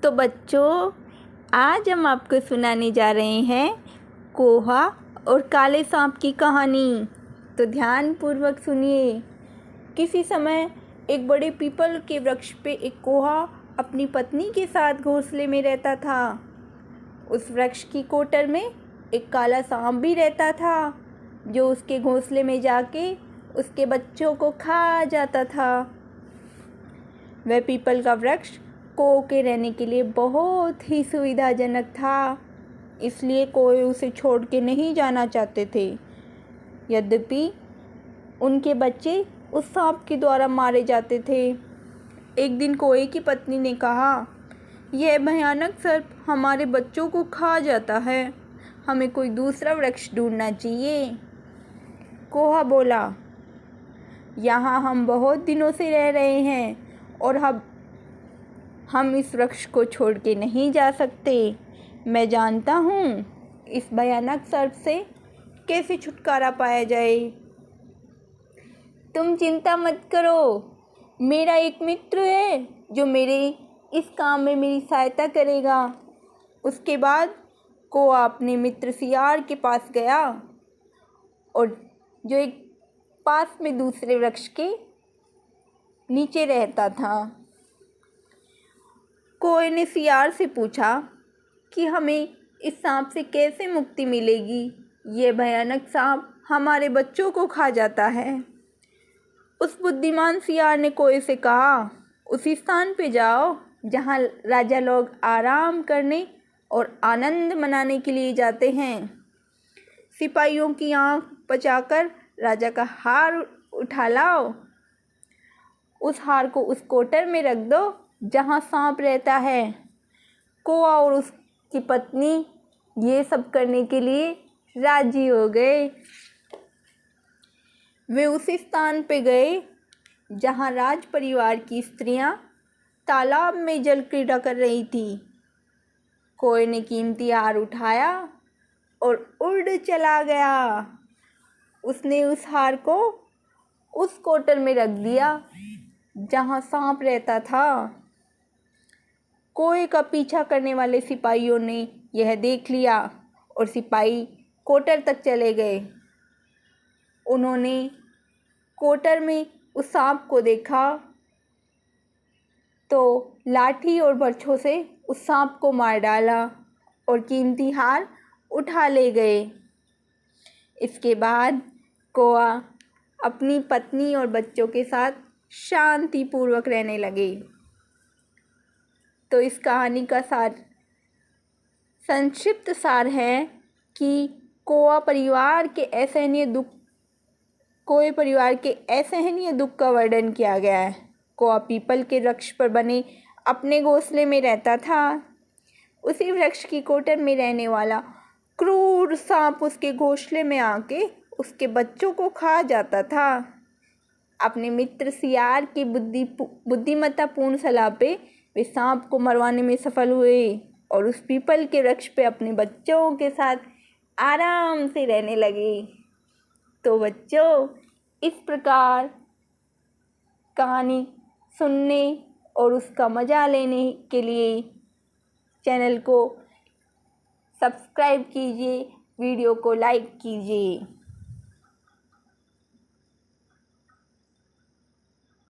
तो बच्चों, आज हम आपको सुनाने जा रहे हैं कोहा और काले सांप की कहानी। तो ध्यानपूर्वक सुनिए। किसी समय एक बड़े पीपल के वृक्ष पे एक कोहा अपनी पत्नी के साथ घोंसले में रहता था। उस वृक्ष की कोटर में एक काला सांप भी रहता था, जो उसके घोंसले में जाके उसके बच्चों को खा जाता था। वह पीपल का वृक्ष कोह के रहने के लिए बहुत ही सुविधाजनक था, इसलिए कोई उसे छोड़ के नहीं जाना चाहते थे। यद्यपि उनके बच्चे उस सांप के द्वारा मारे जाते थे। एक दिन कोए की पत्नी ने कहा, यह भयानक सर्प हमारे बच्चों को खा जाता है, हमें कोई दूसरा वृक्ष ढूंढना चाहिए। कोहा बोला, यहाँ हम बहुत दिनों से रह रहे हैं और हम इस वृक्ष को छोड़ के नहीं जा सकते। मैं जानता हूँ इस भयानक सर्प से कैसे छुटकारा पाया जाए। तुम चिंता मत करो, मेरा एक मित्र है जो मेरे इस काम में मेरी सहायता करेगा। उसके बाद कोआ अपने मित्र सियार के पास गया, और जो एक पास में दूसरे वृक्ष के नीचे रहता था। कोए ने सियार से पूछा कि हमें इस सांप से कैसे मुक्ति मिलेगी। ये भयानक सांप हमारे बच्चों को खा जाता है। उस बुद्धिमान सियार ने कोए से कहा, उसी स्थान पे जाओ जहाँ राजा लोग आराम करने और आनंद मनाने के लिए जाते हैं। सिपाहियों की आँख बचाकर राजा का हार उठा लाओ। उस हार को उस कोटर में रख दो जहाँ सांप रहता है। कोआ और उसकी पत्नी ये सब करने के लिए राजी हो गए। वे उस स्थान पे गए जहाँ राज परिवार की स्त्रियां तालाब में जल क्रीड़ा कर रही थी। कोए ने कीमती हार उठाया और उड़ चला गया। उसने उस हार को उस कोटर में रख दिया जहाँ सांप रहता था। कोए का पीछा करने वाले सिपाहियों ने यह देख लिया और सिपाही कोटर तक चले गए। उन्होंने कोटर में उस सांप को देखा तो लाठी और बरछों से उस सांप को मार डाला और कीमती हार उठा ले गए। इसके बाद कोआ अपनी पत्नी और बच्चों के साथ शांतिपूर्वक रहने लगे। तो इस कहानी का संक्षिप्त सार है कि कोए परिवार के असहनीय दुख का वर्णन किया गया है। कोआ पीपल के वृक्ष पर बने अपने घोंसले में रहता था। उसी वृक्ष की कोटर में रहने वाला क्रूर सांप उसके घोंसले में आके उसके बच्चों को खा जाता था। अपने मित्र सियार की बुद्धिमत्तापूर्ण सलाह पे वे सांप को मरवाने में सफल हुए और उस पीपल के वृक्ष पे अपने बच्चों के साथ आराम से रहने लगे। तो बच्चों, इस प्रकार कहानी सुनने और उसका मज़ा लेने के लिए चैनल को सब्सक्राइब कीजिए, वीडियो को लाइक कीजिए।